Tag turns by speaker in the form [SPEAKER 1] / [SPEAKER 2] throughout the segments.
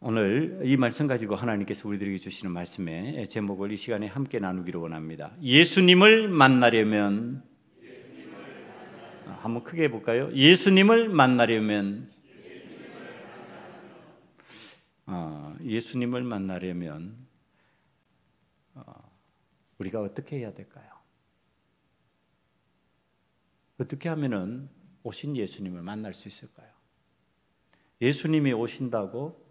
[SPEAKER 1] 오늘 이 말씀 가지고 하나님께서 우리들에게 주시는 말씀의 제목을 이 시간에 함께 나누기를 원합니다. 예수님을 만나려면, 한번 크게 해볼까요? 예수님을 만나려면, 예수님을 만나려면 우리가 어떻게 해야 될까요? 어떻게 하면은 오신 예수님을 만날 수 있을까요? 예수님이 오신다고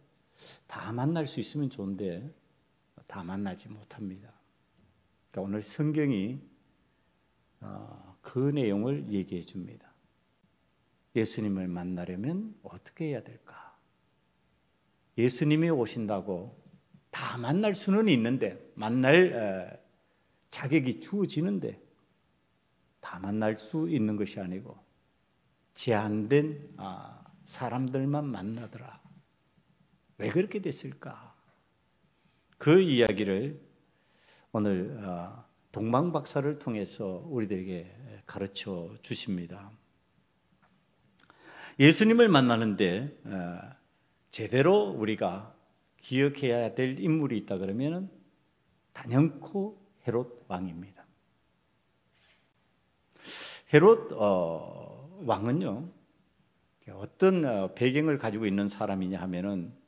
[SPEAKER 1] 다 만날 수 있으면 좋은데 다 만나지 못합니다. 그러니까 오늘 성경이 그 내용을 얘기해 줍니다. 예수님을 만나려면 어떻게 해야 될까? 예수님이 오신다고 다 만날 수는 있는데, 만날 자격이 주어지는데 다 만날 수 있는 것이 아니고 제한된 사람들만 만나더라. 왜 그렇게 됐을까? 그 이야기를 오늘 동방 박사를 통해서 우리들에게 가르쳐 주십니다. 예수님을 만나는데 제대로 우리가 기억해야 될 인물이 있다 그러면 단연코 헤롯 왕입니다. 헤롯 왕은요, 어떤 배경을 가지고 있는 사람이냐 하면은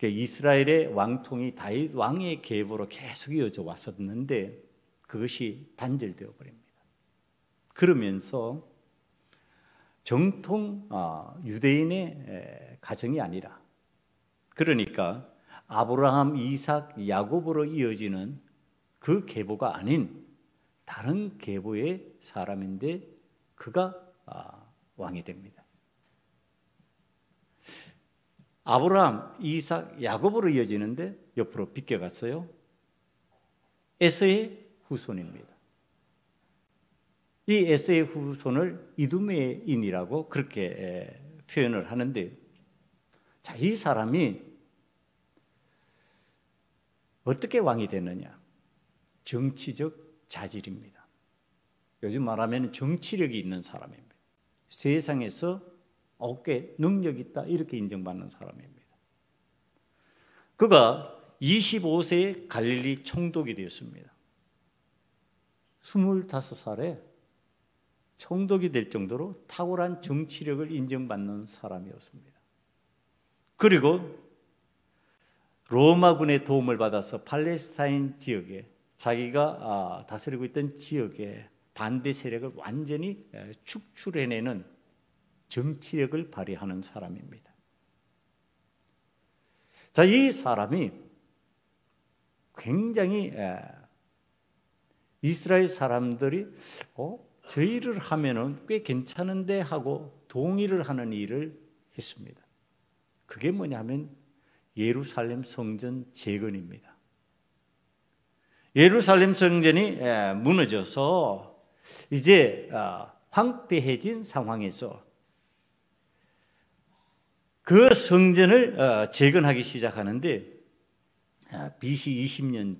[SPEAKER 1] 이스라엘의 왕통이 다윗 왕의 계보로 계속 이어져 왔었는데 그것이 단절되어 버립니다. 그러면서 정통 유대인의 가정이 아니라, 그러니까 아브라함, 이삭, 야곱으로 이어지는 그 계보가 아닌 다른 계보의 사람인데 그가 왕이 됩니다. 아브라함, 이삭, 야곱으로 이어지는데 옆으로 비껴갔어요. 에서의 후손입니다. 이 에서의 후손을 이두메인이라고 그렇게 표현을 하는데, 자, 이 사람이 어떻게 왕이 됐느냐? 정치적 자질입니다. 요즘 말하면 정치력이 있는 사람입니다. 세상에서 꽤 능력이 있다 이렇게 인정받는 사람입니다. 그가 25세에 갈릴리 총독이 되었습니다. 25살에 총독이 될 정도로 탁월한 정치력을 인정받는 사람이었습니다. 그리고 로마군의 도움을 받아서 팔레스타인 지역에, 자기가 다스리고 있던 지역에 반대 세력을 완전히 축출해내는 정치력을 발휘하는 사람입니다. 자, 이 사람이 굉장히 이스라엘 사람들이 저 일을 하면은 꽤 괜찮은데 하고 동의를 하는 일을 했습니다. 그게 뭐냐면 예루살렘 성전 재건입니다. 예루살렘 성전이 무너져서 이제 황폐해진 상황에서 그 성전을 재건하기 시작하는데 BC 20년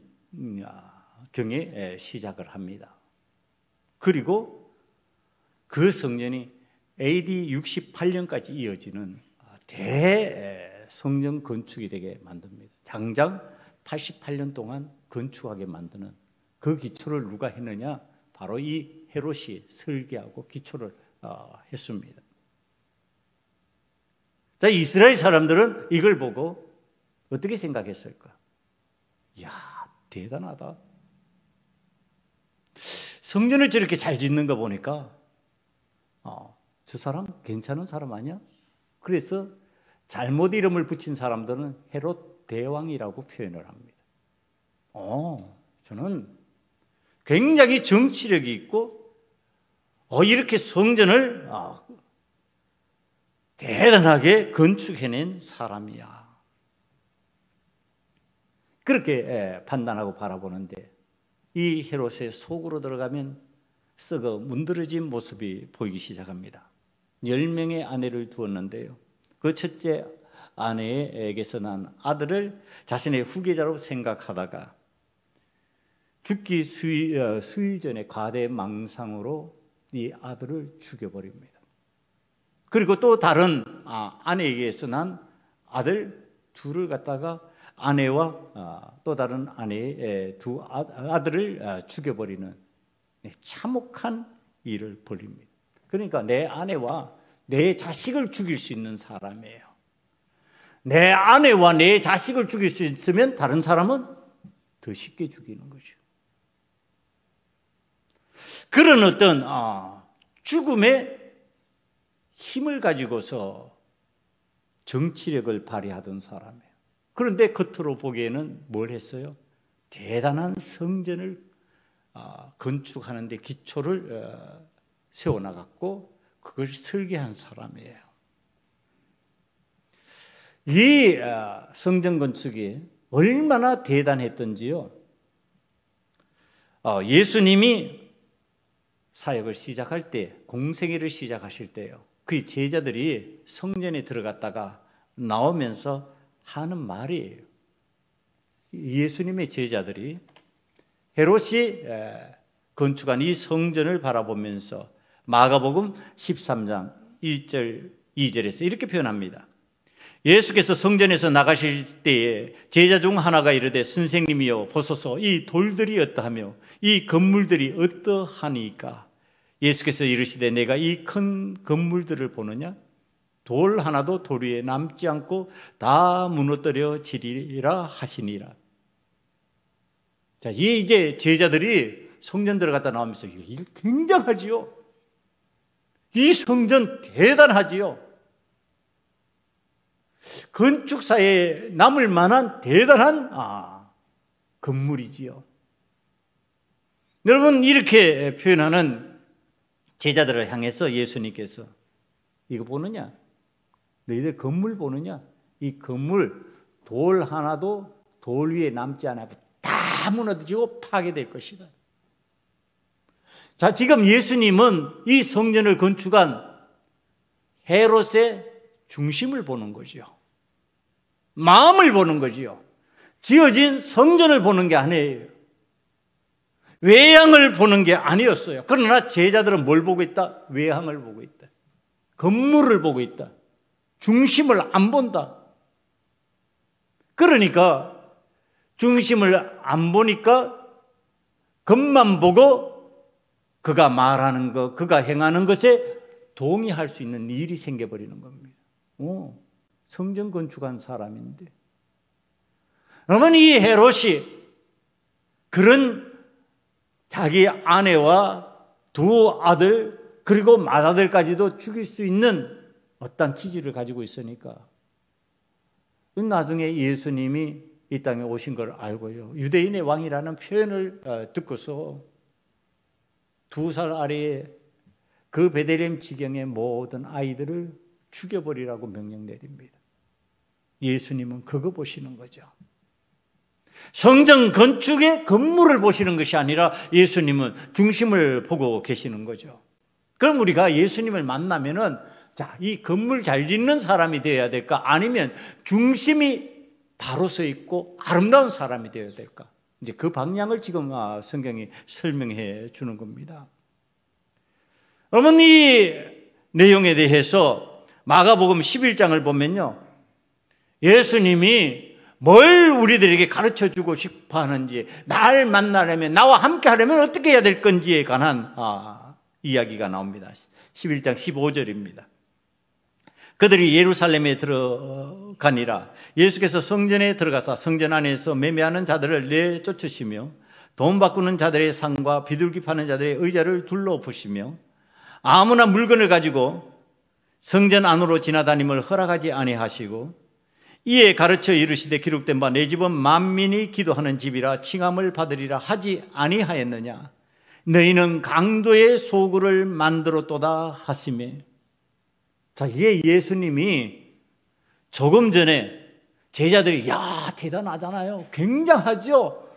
[SPEAKER 1] 경에 시작을 합니다. 그리고 그 성전이 AD 68년까지 이어지는 대성전 건축이 되게 만듭니다. 당장 88년 동안 건축하게 만드는 그 기초를 누가 했느냐? 바로 이 헤롯이 설계하고 기초를 했습니다. 자, 이스라엘 사람들은 이걸 보고 어떻게 생각했을까? 이야, 대단하다. 성전을 저렇게 잘 짓는 거 보니까 저 사람 괜찮은 사람 아니야? 그래서 잘못 이름을 붙인 사람들은 헤롯 대왕이라고 표현을 합니다. 저는 굉장히 정치력이 있고 이렇게 성전을 대단하게 건축해낸 사람이야. 그렇게 판단하고 바라보는데 이 헤롯의 속으로 들어가면 썩어 문드러진 모습이 보이기 시작합니다. 10명의 아내를 두었는데요, 그 첫째 아내에게서 난 아들을 자신의 후계자로 생각하다가 죽기 수일 전에 과대망상으로 이 아들을 죽여버립니다. 그리고 또 다른 아내에게서 난 아들 둘을 갖다가 아내와 또 다른 아내의 두 아들을 죽여버리는 참혹한 일을 벌입니다. 그러니까 내 아내와 내 자식을 죽일 수 있는 사람이에요. 내 아내와 내 자식을 죽일 수 있으면 다른 사람은 더 쉽게 죽이는 거죠. 그런 어떤 죽음의 힘을 가지고서 정치력을 발휘하던 사람이에요. 그런데 겉으로 보기에는 뭘 했어요? 대단한 성전을 건축하는 데 기초를 세워나갔고 그걸 설계한 사람이에요. 이 성전 건축이 얼마나 대단했던지요. 예수님이 사역을 시작할 때, 공생애를 시작하실 때요, 그 제자들이 성전에 들어갔다가 나오면서 하는 말이에요. 예수님의 제자들이 헤롯이 건축한 이 성전을 바라보면서 마가복음 13장 1절 2절에서 이렇게 표현합니다. 예수께서 성전에서 나가실 때에 제자 중 하나가 이르되 선생님이여 보소서 이 돌들이 어떠하며 이 건물들이 어떠하니까. 예수께서 이르시되 내가 이 큰 건물들을 보느냐? 돌 하나도 돌 위에 남지 않고 다 무너뜨려지리라 하시니라. 자, 이제 제자들이 성전 들어갔다 나오면서 이게 굉장하지요. 이 성전 대단하지요. 건축사에 남을 만한 대단한 건물이지요. 여러분, 이렇게 표현하는 제자들을 향해서 예수님께서 이거 보느냐? 너희들 건물 보느냐? 이 건물 돌 하나도 돌 위에 남지 않고 다 무너지고 파괴될 것이다. 자, 지금 예수님은 이 성전을 건축한 헤롯의 중심을 보는 거지요. 마음을 보는 거지요. 지어진 성전을 보는 게 아니에요. 외양을 보는 게 아니었어요. 그러나 제자들은 뭘 보고 있다? 외양을 보고 있다. 건물을 보고 있다. 중심을 안 본다. 그러니까 중심을 안 보니까 겉만 보고 그가 말하는 것, 그가 행하는 것에 동의할 수 있는 일이 생겨버리는 겁니다. 성전 건축한 사람인데. 그러면 이 헤롯이 그런 자기 아내와 두 아들 그리고 맏아들까지도 죽일 수 있는 어떤 기질을 가지고 있으니까 나중에 예수님이 이 땅에 오신 걸 알고요, 유대인의 왕이라는 표현을 듣고서 2살 아래에 그 베들레헴 지경의 모든 아이들을 죽여버리라고 명령 내립니다. 예수님은 그거 보시는 거죠. 성전 건축의 건물을 보시는 것이 아니라 예수님은 중심을 보고 계시는 거죠. 그럼 우리가 예수님을 만나면은 자, 이 건물 잘 짓는 사람이 되어야 될까? 아니면 중심이 바로 서 있고 아름다운 사람이 되어야 될까? 이제 그 방향을 지금 성경이 설명해 주는 겁니다. 여러분, 이 내용에 대해서 마가복음 11장을 보면요, 예수님이 뭘 우리들에게 가르쳐주고 싶어 하는지, 날 만나려면, 나와 함께 하려면 어떻게 해야 될 건지에 관한 이야기가 나옵니다. 11장 15절입니다. 그들이 예루살렘에 들어가니라. 예수께서 성전에 들어가사 성전 안에서 매매하는 자들을 내쫓으시며 돈 바꾸는 자들의 상과 비둘기 파는 자들의 의자를 둘러보시며 아무나 물건을 가지고 성전 안으로 지나다님을 허락하지 아니하시고 이에 가르쳐 이르시되 기록된 바 내 집은 만민이 기도하는 집이라 칭함을 받으리라 하지 아니하였느냐. 너희는 강도의 소굴을 만들었도다 하시매. 자, 이게 예수님이 조금 전에 제자들이 야 대단하잖아요, 굉장하죠,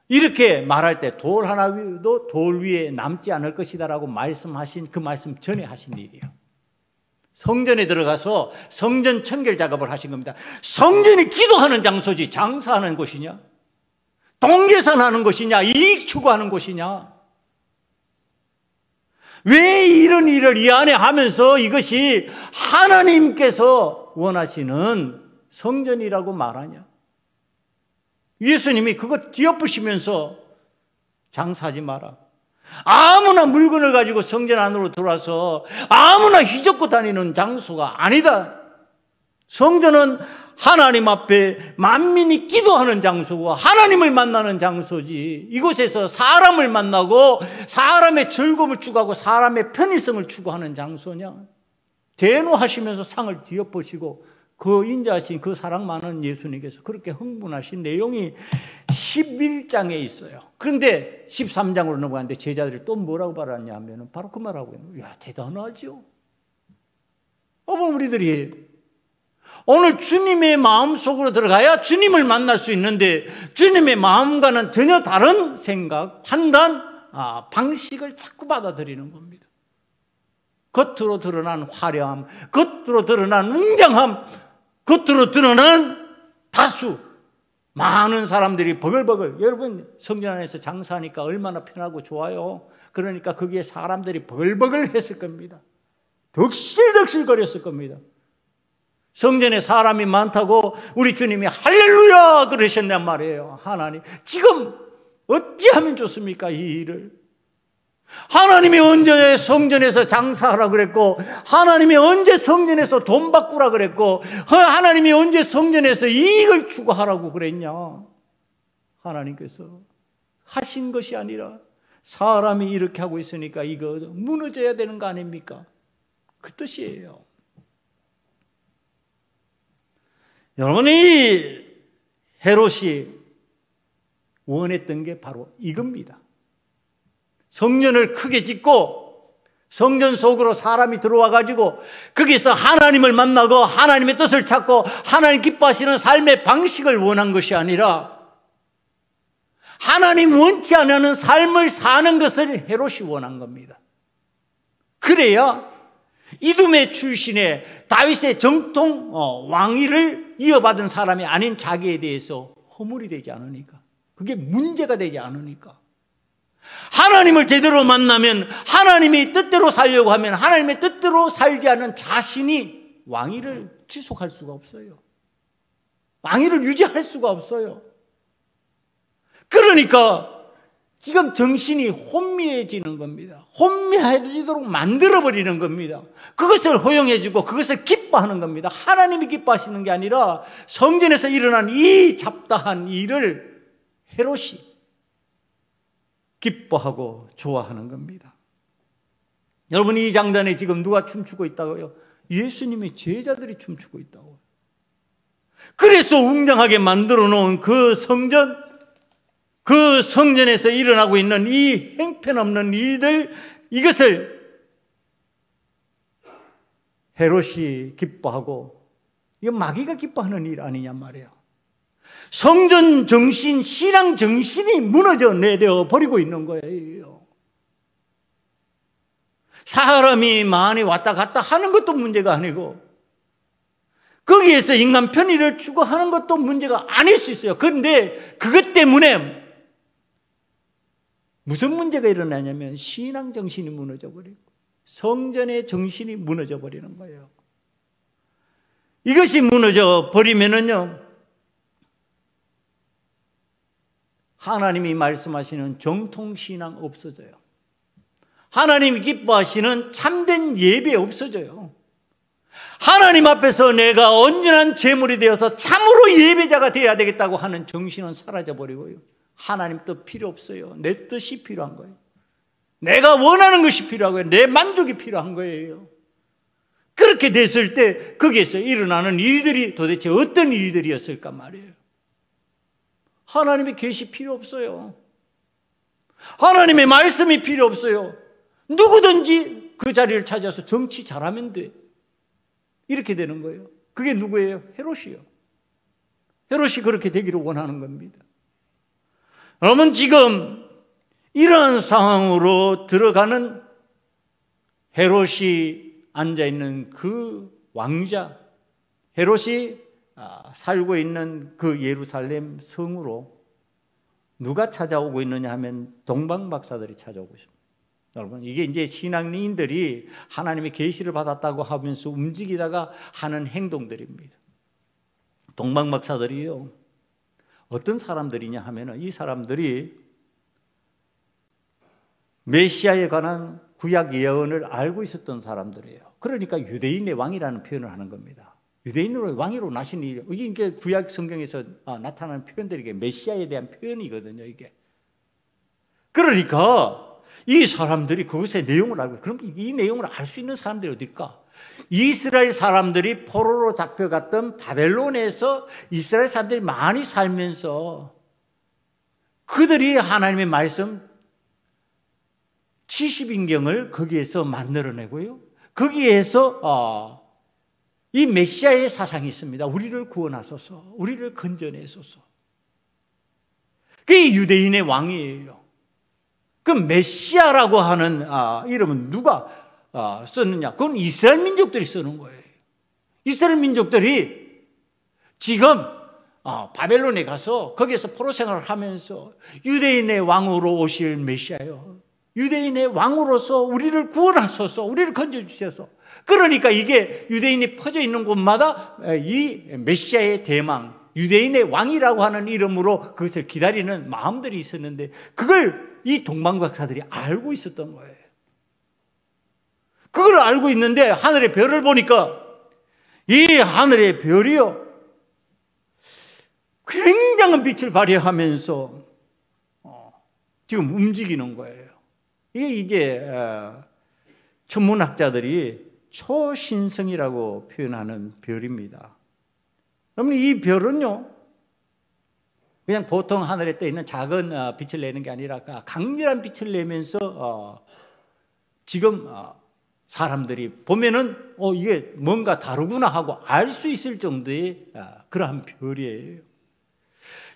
[SPEAKER 1] 이렇게 말할 때 돌 하나도 돌 위에 남지 않을 것이다라고 말씀하신 그 말씀 전에 하신 일이에요. 성전에 들어가서 성전 청결 작업을 하신 겁니다. 성전이 기도하는 장소지 장사하는 곳이냐, 돈계산하는 곳이냐, 이익 추구하는 곳이냐. 왜 이런 일을 이 안에 하면서 이것이 하나님께서 원하시는 성전이라고 말하냐? 예수님이 그거 뒤엎으시면서 장사하지 마라. 아무나 물건을 가지고 성전 안으로 들어와서 아무나 휘젓고 다니는 장소가 아니다. 성전은 하나님 앞에 만민이 기도하는 장소고 하나님을 만나는 장소지, 이곳에서 사람을 만나고 사람의 즐거움을 추구하고 사람의 편의성을 추구하는 장소냐? 대노하시면서 상을 뒤엎으시고 그 인자하신 그 사랑 많은 예수님께서 그렇게 흥분하신 내용이 11장에 있어요. 그런데 13장으로 넘어갔는데 제자들이 또 뭐라고 말하냐 하면 바로 그 말하고 있는 거예요. 야, 대단하죠. 우리들이 오늘 주님의 마음속으로 들어가야 주님을 만날 수 있는데 주님의 마음과는 전혀 다른 생각, 판단, 방식을 자꾸 받아들이는 겁니다. 겉으로 드러난 화려함, 겉으로 드러난 웅장함, 겉으로 드러난 다수, 많은 사람들이 버글버글. 여러분 성전 안에서 장사하니까 얼마나 편하고 좋아요. 그러니까 거기에 사람들이 버글버글 했을 겁니다. 덕실덕실 거렸을 겁니다. 성전에 사람이 많다고 우리 주님이 할렐루야 그러셨냔 말이에요. 하나님 지금 어찌하면 좋습니까? 이 일을 하나님이 언제 성전에서 장사하라 그랬고, 하나님이 언제 성전에서 돈 바꾸라 그랬고, 하나님이 언제 성전에서 이익을 추구하라고 그랬냐? 하나님께서 하신 것이 아니라 사람이 이렇게 하고 있으니까 이거 무너져야 되는 거 아닙니까? 그 뜻이에요. 여러분이 헤롯이 원했던 게 바로 이겁니다. 성전을 크게 짓고 성전 속으로 사람이 들어와 가지고 거기서 하나님을 만나고 하나님의 뜻을 찾고 하나님 기뻐하시는 삶의 방식을 원한 것이 아니라 하나님 원치 않는 삶을 사는 것을 헤롯이 원한 겁니다. 그래야 이두메 출신의 다윗의 정통 왕위를 이어받은 사람이 아닌 자기에 대해서 허물이 되지 않으니까, 그게 문제가 되지 않으니까. 하나님을 제대로 만나면, 하나님이 뜻대로 살려고 하면 하나님의 뜻대로 살지 않는 자신이 왕위를 지속할 수가 없어요. 왕위를 유지할 수가 없어요. 그러니까 지금 정신이 혼미해지는 겁니다. 혼미해지도록 만들어버리는 겁니다. 그것을 허용해주고 그것을 기뻐하는 겁니다. 하나님이 기뻐하시는 게 아니라 성전에서 일어난 이 잡다한 일을 헤롯이 기뻐하고 좋아하는 겁니다. 여러분, 이 장단에 지금 누가 춤추고 있다고요? 예수님의 제자들이 춤추고 있다고요. 그래서 웅장하게 만들어 놓은 그 성전, 그 성전에서 일어나고 있는 이 행편없는 일들, 이것을 헤롯이 기뻐하고, 이건 마귀가 기뻐하는 일 아니냔 말이에요. 성전 정신, 신앙 정신이 무너져 내려 버리고 있는 거예요. 사람이 많이 왔다 갔다 하는 것도 문제가 아니고, 거기에서 인간 편의를 추구하는 것도 문제가 아닐 수 있어요. 그런데 그것 때문에 무슨 문제가 일어나냐면 신앙 정신이 무너져 버리고 성전의 정신이 무너져 버리는 거예요. 이것이 무너져 버리면은요, 하나님이 말씀하시는 정통신앙 없어져요. 하나님이 기뻐하시는 참된 예배 없어져요. 하나님 앞에서 내가 온전한 제물이 되어서 참으로 예배자가 되어야 되겠다고 하는 정신은 사라져버리고요, 하나님 뜻 필요 없어요. 내 뜻이 필요한 거예요. 내가 원하는 것이 필요하고요, 내 만족이 필요한 거예요. 그렇게 됐을 때 거기에서 일어나는 일들이 도대체 어떤 일들이었을까 말이에요. 하나님의 계시 필요 없어요. 하나님의 말씀이 필요 없어요. 누구든지 그 자리를 찾아서 정치 잘하면 돼. 이렇게 되는 거예요. 그게 누구예요? 헤롯이요. 헤롯이 그렇게 되기를 원하는 겁니다. 여러분, 지금 이러한 상황으로 들어가는 헤롯이 앉아있는 그 왕자, 헤롯이 살고 있는 그 예루살렘 성으로 누가 찾아오고 있느냐 하면 동방박사들이 찾아오고 있습니다. 여러분, 이게 이제 신앙인들이 하나님의 계시를 받았다고 하면서 움직이다가 하는 행동들입니다. 동방박사들이요, 어떤 사람들이냐 하면은 이 사람들이 메시아에 관한 구약 예언을 알고 있었던 사람들이에요. 그러니까 유대인의 왕이라는 표현을 하는 겁니다. 유대인으로 왕으로 나신 일, 이게 구약 성경에서 나타나는 표현들이 이게 메시아에 대한 표현이거든요. 이게. 그러니까 이 사람들이 그것의 내용을 알고, 그럼 이 내용을 알 수 있는 사람들이 어딜까? 이스라엘 사람들이 포로로 잡혀갔던 바벨론에서 이스라엘 사람들이 많이 살면서 그들이 하나님의 말씀 70인경을 거기에서 만들어내고요, 거기에서 이 메시아의 사상이 있습니다. 우리를 구원하소서, 우리를 건져내소서. 그게 유대인의 왕이에요. 그 메시아라고 하는 이름은 누가 썼느냐? 그건 이스라엘 민족들이 쓰는 거예요. 이스라엘 민족들이 지금 바벨론에 가서 거기에서 포로 생활을 하면서 유대인의 왕으로 오실 메시아요, 유대인의 왕으로서 우리를 구원하소서, 우리를 건져주셔서. 그러니까 이게 유대인이 퍼져 있는 곳마다 이 메시아의 대망, 유대인의 왕이라고 하는 이름으로 그것을 기다리는 마음들이 있었는데, 그걸 이 동방박사들이 알고 있었던 거예요. 그걸 알고 있는데 하늘의 별을 보니까 이 하늘의 별이요, 굉장한 빛을 발휘하면서 지금 움직이는 거예요. 이게 천문학자들이 초신성이라고 표현하는 별입니다. 그러면 이 별은요, 그냥 보통 하늘에 떠 있는 작은 빛을 내는 게 아니라 강렬한 빛을 내면서 지금 사람들이 보면은 이게 뭔가 다르구나 하고 알 수 있을 정도의 그러한 별이에요.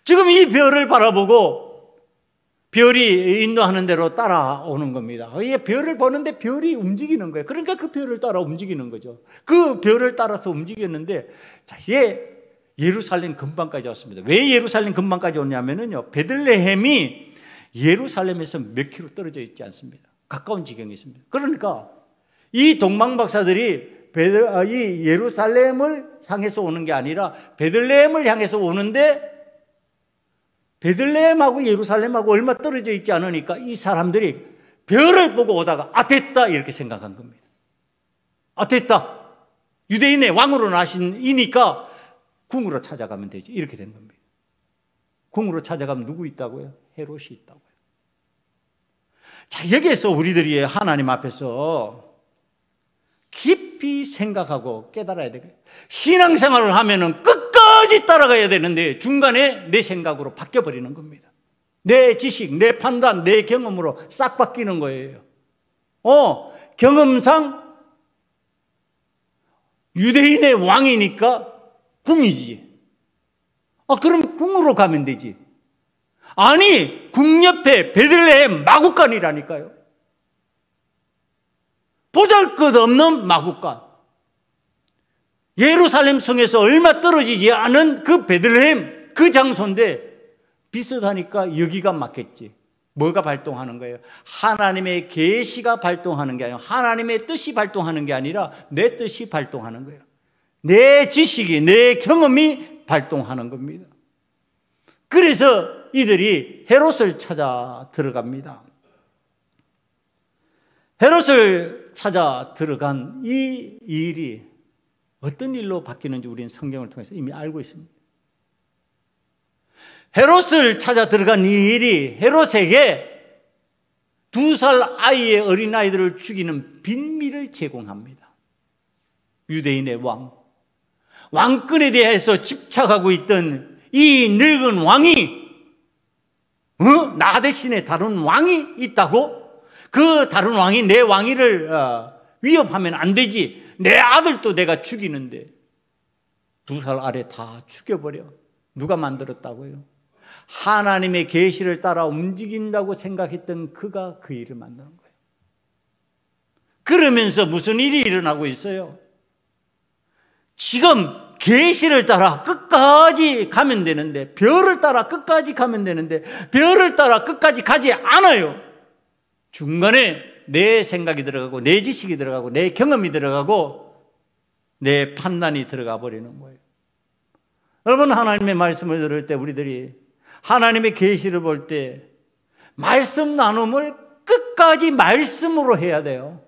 [SPEAKER 1] 지금 이 별을 바라보고 별이 인도하는 대로 따라오는 겁니다. 이 별을 보는데 별이 움직이는 거예요. 그러니까 그 별을 따라 움직이는 거죠. 그 별을 따라서 움직였는데, 자, 예루살렘 근방까지 왔습니다. 왜 예루살렘 근방까지 왔냐면요, 베들레헴이 예루살렘에서 몇 킬로 떨어져 있지 않습니다. 가까운 지경에 있습니다. 그러니까 이 동방박사들이 이 예루살렘을 향해서 오는 게 아니라 베들레헴을 향해서 오는데, 베들레헴하고 예루살렘하고 얼마 떨어져 있지 않으니까 이 사람들이 별을 보고 오다가 됐다 이렇게 생각한 겁니다. 됐다, 유대인의 왕으로 나신 이니까 궁으로 찾아가면 되지, 이렇게 된 겁니다. 궁으로 찾아가면 누구 있다고요? 헤롯이 있다고요. 자, 여기에서 우리들이 하나님 앞에서 깊이 생각하고 깨달아야 되겠어요. 신앙생활을 하면은 끝까지 따라가야 되는데 중간에 내 생각으로 바뀌어버리는 겁니다. 내 지식, 내 판단, 내 경험으로 싹 바뀌는 거예요. 경험상 유대인의 왕이니까 궁이지. 그럼 궁으로 가면 되지. 아니, 궁 옆에 베들레헴 마구간이라니까요. 보잘것없는 마구간. 예루살렘 성에서 얼마 떨어지지 않은 그 베들레헴, 그 장소인데 비슷하니까 여기가 맞겠지. 뭐가 발동하는 거예요? 하나님의 계시가 발동하는 게 아니라 하나님의 뜻이 발동하는 게 아니라 내 뜻이 발동하는 거예요. 내 지식이, 내 경험이 발동하는 겁니다. 그래서 이들이 헤롯을 찾아 들어갑니다. 헤롯을 찾아 들어간 이 일이 어떤 일로 바뀌는지 우리는 성경을 통해서 이미 알고 있습니다. 헤롯을 찾아 들어간 이 일이 헤롯에게 2살 아이의 어린아이들을 죽이는 빈미를 제공합니다. 유대인의 왕권에 대해서 집착하고 있던 이 늙은 왕이 나 대신에 다른 왕이 있다고? 그 다른 왕이 내 왕위를 위협하면 안 되지. 내 아들도 내가 죽이는데 2살 아래 다 죽여버려. 누가 만들었다고요? 하나님의 계시를 따라 움직인다고 생각했던 그가 그 일을 만드는 거예요. 그러면서 무슨 일이 일어나고 있어요? 지금 계시를 따라 끝까지 가면 되는데, 별을 따라 끝까지 가면 되는데 별을 따라 끝까지 가지 않아요. 중간에 내 생각이 들어가고 내 지식이 들어가고 내 경험이 들어가고 내 판단이 들어가 버리는 거예요. 여러분, 하나님의 말씀을 들을 때 우리들이 하나님의 계시를 볼 때 말씀 나눔을 끝까지 말씀으로 해야 돼요.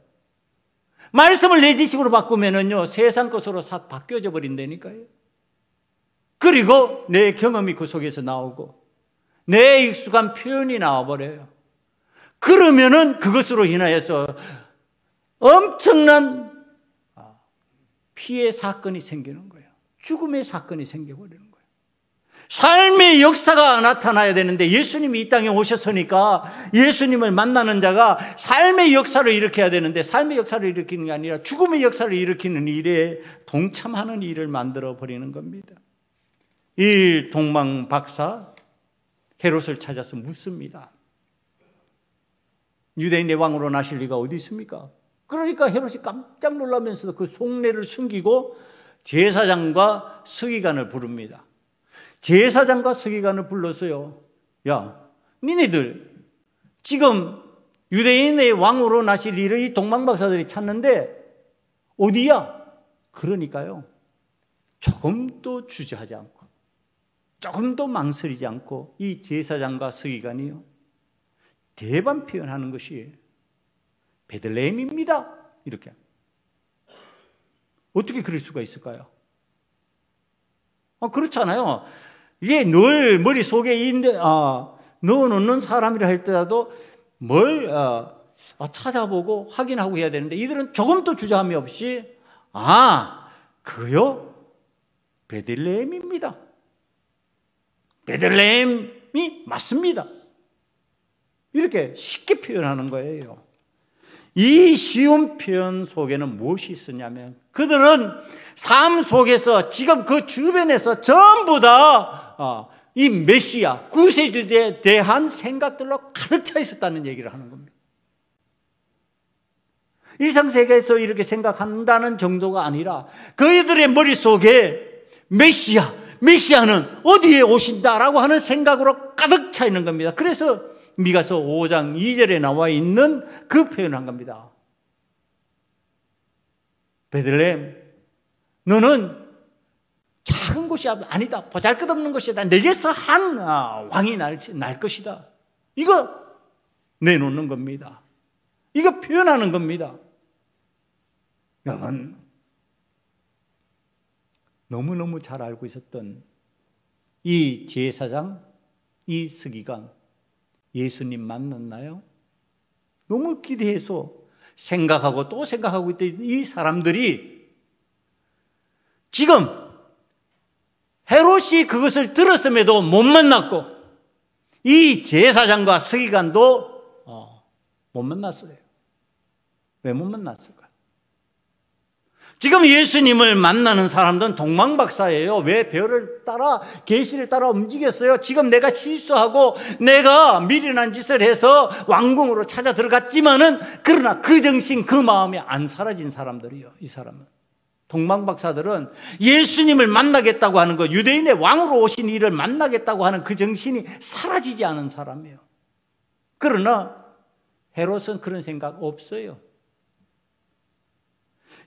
[SPEAKER 1] 말씀을 내 지식으로 바꾸면은요, 세상 것으로 싹 바뀌어져 버린다니까요. 그리고 내 경험이 그 속에서 나오고 내 익숙한 표현이 나와버려요. 그러면은 그것으로 인하여서 엄청난 피해 사건이 생기는 거예요. 죽음의 사건이 생겨버리는 거예요. 삶의 역사가 나타나야 되는데 예수님이 이 땅에 오셨으니까 예수님을 만나는 자가 삶의 역사를 일으켜야 되는데 삶의 역사를 일으키는 게 아니라 죽음의 역사를 일으키는 일에 동참하는 일을 만들어 버리는 겁니다. 이 동방 박사 헤롯을 찾아서 묻습니다. 유대인의 왕으로 나실 리가 어디 있습니까? 그러니까 헤롯이 깜짝 놀라면서도 그 속내를 숨기고 제사장과 서기관을 부릅니다. 제사장과 서기관을 불렀어요. 야, 니네들 지금 유대인의 왕으로 나실 일을 이 동방박사들이 찾는데 어디야? 그러니까요, 조금도 주저하지 않고 조금도 망설이지 않고 이 제사장과 서기관이요, 대반 표현하는 것이 베들레헴입니다. 이렇게. 어떻게 그럴 수가 있을까요? 그렇잖아요. 이게 늘 머릿속에 넣어놓는 사람이라 할지라도 뭘 찾아보고 확인하고 해야 되는데 이들은 조금도 주저함이 없이 그요? 베들레헴입니다. 베들레헴이 맞습니다. 이렇게 쉽게 표현하는 거예요. 이 쉬운 표현 속에는 무엇이 있었냐면 그들은 삶 속에서 지금 그 주변에서 전부 다 이 메시아, 구세주에 대한 생각들로 가득 차 있었다는 얘기를 하는 겁니다. 일상세계에서 이렇게 생각한다는 정도가 아니라 그들의 머릿속에 메시아는 어디에 오신다라고 하는 생각으로 가득 차 있는 겁니다. 그래서 미가서 5장 2절에 나와 있는 그 표현을 한 겁니다. 베들레헴, 너는 작은 곳이 아니다. 보잘것없는 것이다. 내게서 한 왕이 날 것이다. 이거 내놓는 겁니다. 이거 표현하는 겁니다. 여러분, 너무너무 잘 알고 있었던 이 제사장, 이 서기관, 예수님 만났나요? 너무 기대해서 생각하고 또 생각하고 있던 이 사람들이 지금 헤롯이 그것을 들었음에도 못 만났고 이 제사장과 서기관도 못 만났어요. 왜 못 만났을까요? 지금 예수님을 만나는 사람들은 동방박사예요. 왜 별을 따라 계시를 따라 움직였어요? 지금 내가 실수하고 내가 미련한 짓을 해서 왕궁으로 찾아 들어갔지만은 그러나 그 정신 그 마음이 안 사라진 사람들이요. 이 사람은 동방박사들은 예수님을 만나겠다고 하는 것, 유대인의 왕으로 오신 이를 만나겠다고 하는 그 정신이 사라지지 않은 사람이에요. 그러나 헤롯은 그런 생각 없어요.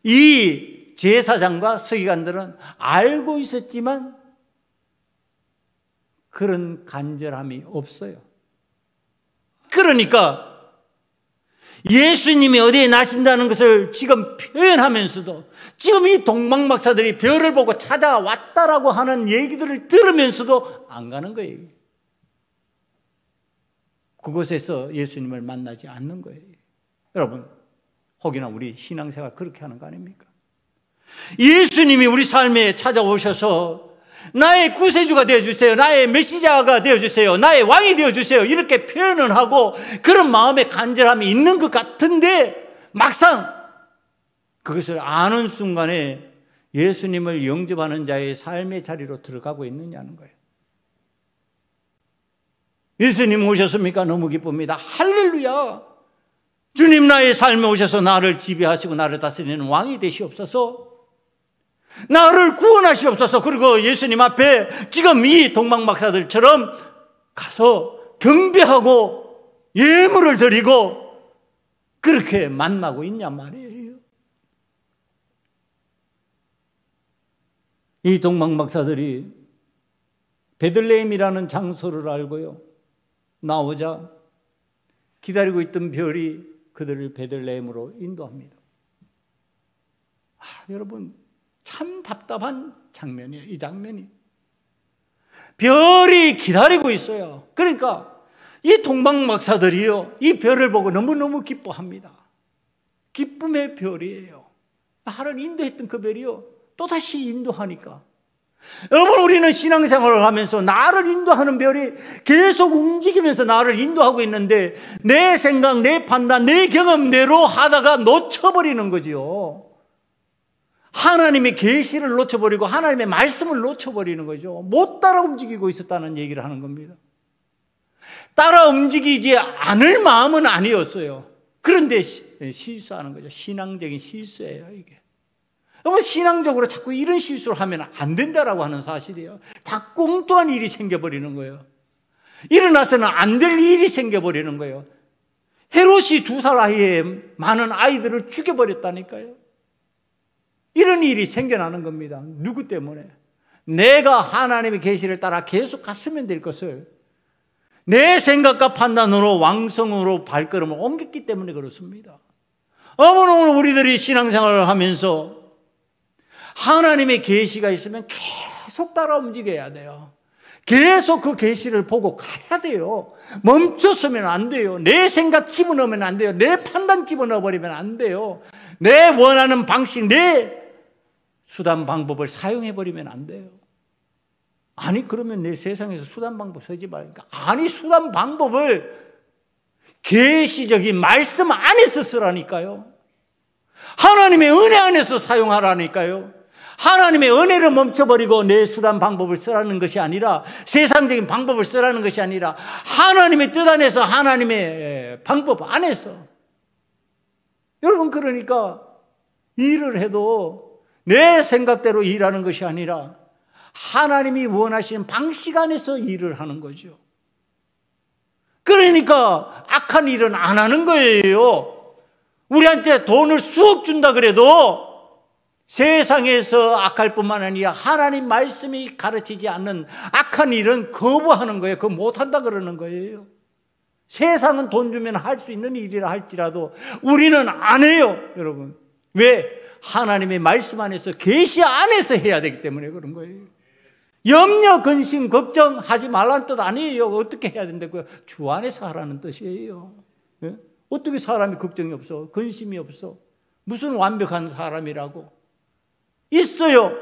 [SPEAKER 1] 이 제사장과 서기관들은 알고 있었지만 그런 간절함이 없어요. 그러니까 예수님이 어디에 나신다는 것을 지금 표현하면서도 지금 이 동방박사들이 별을 보고 찾아왔다라고 하는 얘기들을 들으면서도 안 가는 거예요. 그곳에서 예수님을 만나지 않는 거예요. 여러분, 혹여나 우리 신앙생활 그렇게 하는 거 아닙니까? 예수님이 우리 삶에 찾아오셔서 나의 구세주가 되어주세요, 나의 메시자가 되어주세요, 나의 왕이 되어주세요, 이렇게 표현을 하고 그런 마음의 간절함이 있는 것 같은데 막상 그것을 아는 순간에 예수님을 영접하는 자의 삶의 자리로 들어가고 있느냐는 거예요. 예수님 오셨습니까? 너무 기쁩니다. 할렐루야. 주님, 나의 삶에 오셔서 나를 지배하시고 나를 다스리는 왕이 되시옵소서. 나를 구원하시옵소서. 그리고 예수님 앞에 지금 이 동방박사들처럼 가서 경배하고 예물을 드리고 그렇게 만나고 있냔 말이에요. 이 동방박사들이 베들레헴이라는 장소를 알고요, 나오자 기다리고 있던 별이 그들을 베들레헴으로 인도합니다. 여러분, 참 답답한 장면이에요. 이 장면이. 별이 기다리고 있어요. 그러니까 이 동방박사들이요, 이 별을 보고 너무너무 기뻐합니다. 기쁨의 별이에요. 나를 인도했던 그 별이요, 또다시 인도하니까. 여러분, 우리는 신앙생활을 하면서 나를 인도하는 별이 계속 움직이면서 나를 인도하고 있는데, 내 생각, 내 판단, 내 경험대로 하다가 놓쳐버리는 거죠. 하나님의 계시를 놓쳐버리고 하나님의 말씀을 놓쳐버리는 거죠. 못 따라 움직이고 있었다는 얘기를 하는 겁니다. 따라 움직이지 않을 마음은 아니었어요. 그런데 실수하는 거죠. 신앙적인 실수예요, 이게. 여러분, 신앙적으로 자꾸 이런 실수를 하면 안 된다라고 하는 사실이에요. 자꾸 엉뚱한 일이 생겨버리는 거예요. 일어나서는 안 될 일이 생겨버리는 거예요. 헤롯이 2살 아이에 많은 아이들을 죽여버렸다니까요. 이런 일이 생겨나는 겁니다. 누구 때문에? 내가 하나님의 계시를 따라 계속 갔으면 될 것을 내 생각과 판단으로 왕성으로 발걸음을 옮겼기 때문에 그렇습니다. 오늘 우리들이 신앙생활을 하면서 하나님의 계시가 있으면 계속 따라 움직여야 돼요. 계속 그 계시를 보고 가야 돼요. 멈췄으면 안 돼요. 내 생각 집어넣으면 안 돼요. 내 판단 집어넣어버리면 안 돼요. 내 원하는 방식, 내 수단 방법을 사용해버리면 안 돼요. 아니, 그러면 내 세상에서 수단 방법 쓰지 말니까. 아니, 수단 방법을 계시적인 말씀 안에서 쓰라니까요. 하나님의 은혜 안에서 사용하라니까요. 하나님의 은혜를 멈춰버리고 내 수단 방법을 쓰라는 것이 아니라, 세상적인 방법을 쓰라는 것이 아니라 하나님의 뜻 안에서, 하나님의 방법 안에서. 여러분, 그러니까 일을 해도 내 생각대로 일하는 것이 아니라 하나님이 원하시는 방식 안에서 일을 하는 거죠. 그러니까 악한 일은 안 하는 거예요. 우리한테 돈을 수억 준다 그래도 세상에서 악할 뿐만 아니라 하나님 말씀이 가르치지 않는 악한 일은 거부하는 거예요. 그거 못한다 그러는 거예요. 세상은 돈 주면 할 수 있는 일이라 할지라도 우리는 안 해요, 여러분. 왜? 하나님의 말씀 안에서, 계시 안에서 해야 되기 때문에 그런 거예요. 염려, 근심, 걱정하지 말라는 뜻 아니에요. 어떻게 해야 된다고요? 주 안에서 하라는 뜻이에요. 예? 어떻게 사람이 걱정이 없어? 근심이 없어? 무슨 완벽한 사람이라고? 있어요.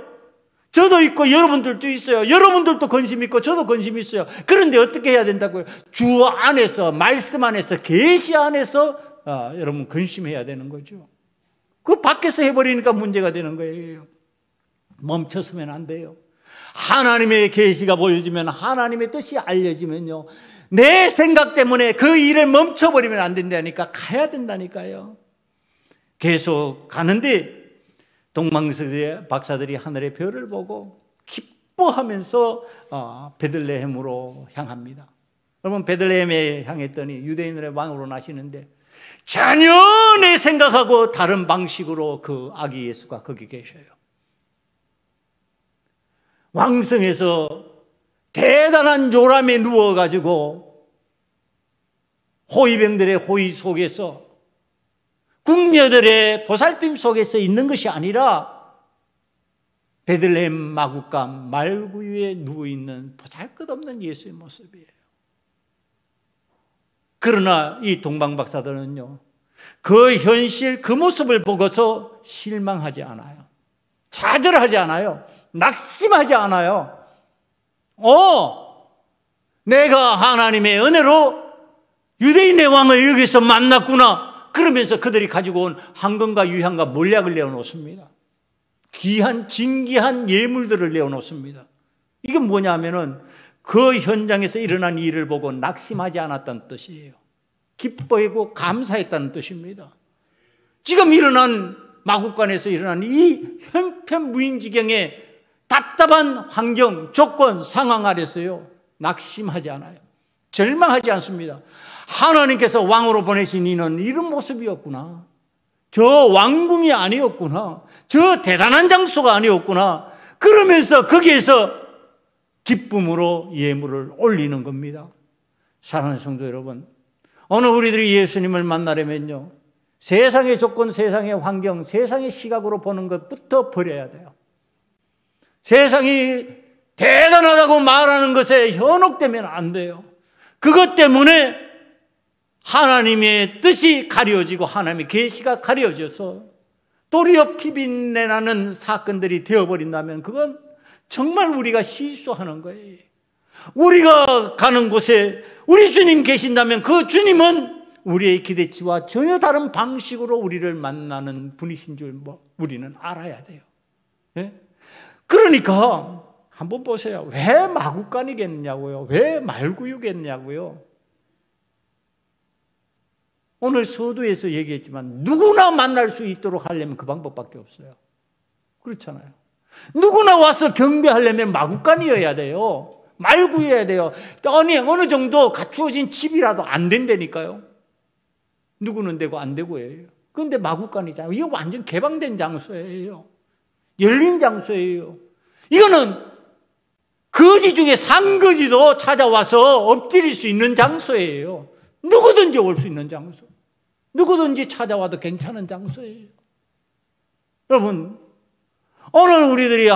[SPEAKER 1] 저도 있고 여러분들도 있어요. 여러분들도 근심 있고 저도 근심 있어요. 그런데 어떻게 해야 된다고요? 주 안에서, 말씀 안에서, 계시 안에서 여러분 근심해야 되는 거죠. 그 밖에서 해버리니까 문제가 되는 거예요. 멈췄으면 안 돼요. 하나님의 계시가 보여지면, 하나님의 뜻이 알려지면요, 내 생각 때문에 그 일을 멈춰버리면 안 된다니까. 가야 된다니까요. 계속 가는데 동방박사들이 하늘의 별을 보고 기뻐하면서 베들레헴으로 향합니다. 여러분, 베들레헴에 향했더니 유대인들의 왕으로 나시는데 전혀 내 생각하고 다른 방식으로 그 아기 예수가 거기 계셔요. 왕성해서 대단한 요람에 누워가지고 호위병들의 호위 속에서, 궁녀들의 보살핌 속에서 있는 것이 아니라 베들레헴 마구간 말구유에 누워있는 보잘것없는 예수의 모습이에요. 그러나 이 동방박사들은요, 그 현실, 그 모습을 보고서 실망하지 않아요. 좌절하지 않아요. 낙심하지 않아요. 내가 하나님의 은혜로 유대인의 왕을 여기서 만났구나. 그러면서 그들이 가지고 온 황금과 유향과 몰약을 내어놓습니다. 귀한, 진귀한 예물들을 내어놓습니다. 이게 뭐냐면은 그 현장에서 일어난 일을 보고 낙심하지 않았다는 뜻이에요. 기뻐하고 감사했다는 뜻입니다. 지금 일어난 마국간에서 일어난 이 형편무인지경의 답답한 환경, 조건, 상황 아래서요, 낙심하지 않아요. 절망하지 않습니다. 하나님께서 왕으로 보내신 이는 이런 모습이었구나. 저 왕궁이 아니었구나. 저 대단한 장소가 아니었구나. 그러면서 거기에서 기쁨으로 예물을 올리는 겁니다. 사랑하는 성도 여러분, 오늘 우리들이 예수님을 만나려면요, 세상의 조건, 세상의 환경, 세상의 시각으로 보는 것부터 버려야 돼요. 세상이 대단하다고 말하는 것에 현혹되면 안 돼요. 그것 때문에 하나님의 뜻이 가려지고 하나님의 계시가 가려져서 도리어 피비린내나는 사건들이 되어버린다면 그건 정말 우리가 실수하는 거예요. 우리가 가는 곳에 우리 주님 계신다면 그 주님은 우리의 기대치와 전혀 다른 방식으로 우리를 만나는 분이신 줄 우리는 알아야 돼요. 예? 그러니까 한번 보세요. 왜 마구간이겠냐고요? 왜 말구유겠냐고요? 오늘 서두에서 얘기했지만 누구나 만날 수 있도록 하려면 그 방법밖에 없어요. 그렇잖아요. 누구나 와서 경배하려면 마구간이어야 돼요. 말구여야 돼요. 아니 어느 정도 갖추어진 집이라도 안 된다니까요. 누구는 되고 안 되고예요. 그런데 마구간이잖아요. 이거 완전 개방된 장소예요. 열린 장소예요. 이거는 거지 중에 상거지도 찾아와서 엎드릴 수 있는 장소예요. 누구든지 올 수 있는 장소. 누구든지 찾아와도 괜찮은 장소예요. 여러분, 오늘 우리들이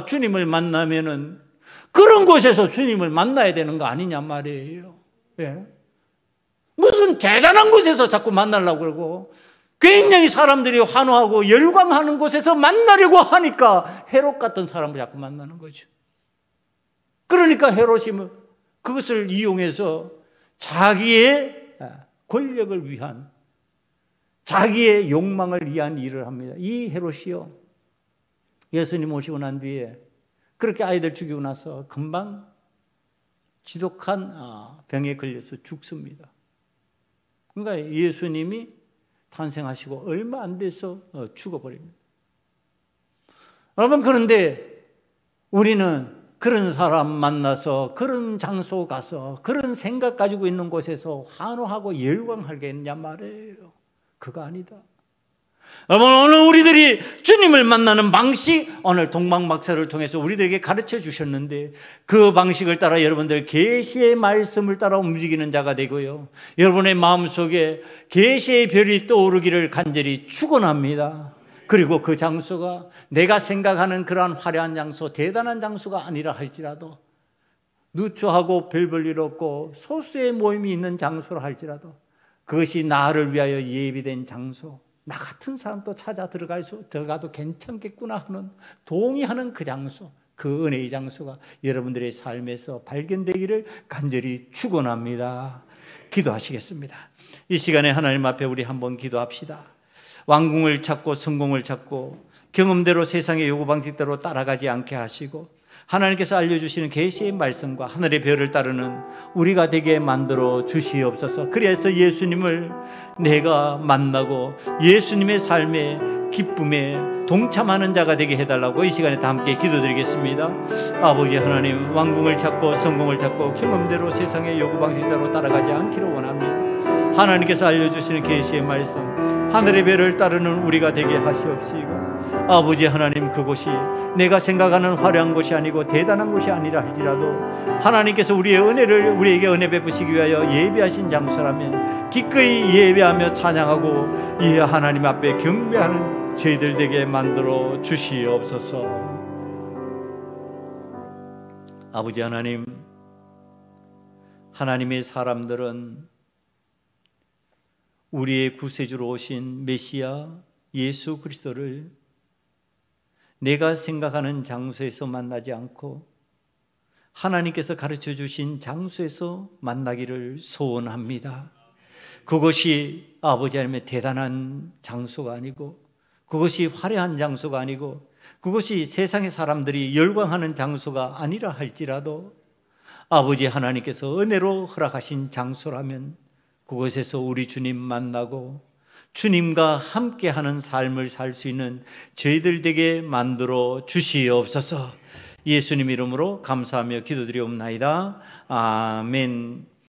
[SPEAKER 1] 주님을 만나면은 그런 곳에서 주님을 만나야 되는 거 아니냐 말이에요. 예? 무슨 대단한 곳에서 자꾸 만나려고 그러고 굉장히 사람들이 환호하고 열광하는 곳에서 만나려고 하니까 헤롯 같은 사람을 자꾸 만나는 거죠. 그러니까 헤롯이 그것을 이용해서 자기의 권력을 위한, 자기의 욕망을 위한 일을 합니다. 이 헤롯이요, 예수님 오시고 난 뒤에 그렇게 아이들 죽이고 나서 금방 지독한 병에 걸려서 죽습니다. 그러니까 예수님이 탄생하시고 얼마 안 돼서 죽어버립니다. 여러분, 그런데 우리는 그런 사람 만나서 그런 장소 가서 그런 생각 가지고 있는 곳에서 환호하고 열광하겠냐 말이에요. 그거 아니다. 여러분, 오늘 우리들이 주님을 만나는 방식, 오늘 동방박사를 통해서 우리들에게 가르쳐 주셨는데 그 방식을 따라 여러분들 계시의 말씀을 따라 움직이는 자가 되고요, 여러분의 마음속에 계시의 별이 떠오르기를 간절히 축원합니다. 그리고 그 장소가 내가 생각하는 그러한 화려한 장소, 대단한 장소가 아니라 할지라도, 누추하고 별 볼 일 없고 소수의 모임이 있는 장소라 할지라도 그것이 나를 위하여 예비된 장소, 나 같은 사람도 찾아 들어가도 괜찮겠구나 하는, 동의하는 그 장소, 그 은혜의 장소가 여러분들의 삶에서 발견되기를 간절히 축원합니다. 기도하시겠습니다. 이 시간에 하나님 앞에 우리 한번 기도합시다. 왕궁을 찾고 성공을 찾고 경험대로 세상의 요구 방식대로 따라가지 않게 하시고 하나님께서 알려주시는 계시의 말씀과 하늘의 별을 따르는 우리가 되게 만들어 주시옵소서. 그래서 예수님을 내가 만나고 예수님의 삶의 기쁨에 동참하는 자가 되게 해달라고 이 시간에 다 함께 기도드리겠습니다. 아버지 하나님, 왕궁을 찾고 성공을 찾고 경험대로 세상의 요구 방식대로 따라가지 않기를 원합니다. 하나님께서 알려주시는 계시의 말씀, 하늘의 별을 따르는 우리가 되게 하시옵시고, 아버지 하나님, 그곳이 내가 생각하는 화려한 곳이 아니고 대단한 곳이 아니라 할지라도 하나님께서 우리의 은혜를 우리에게 은혜 베푸시기 위하여 예비하신 장소라면 기꺼이 예배하며 찬양하고 이 하나님 앞에 경배하는 저희들 되게 만들어 주시옵소서. 아버지 하나님, 하나님의 사람들은 우리의 구세주로 오신 메시아 예수 그리스도를 내가 생각하는 장소에서 만나지 않고 하나님께서 가르쳐 주신 장소에서 만나기를 소원합니다. 그것이 아버지 하나님의 대단한 장소가 아니고, 그것이 화려한 장소가 아니고, 그것이 세상의 사람들이 열광하는 장소가 아니라 할지라도 아버지 하나님께서 은혜로 허락하신 장소라면 그곳에서 우리 주님 만나고 주님과 함께하는 삶을 살 수 있는 저희들 되게 만들어 주시옵소서. 예수님 이름으로 감사하며 기도드리옵나이다. 아멘.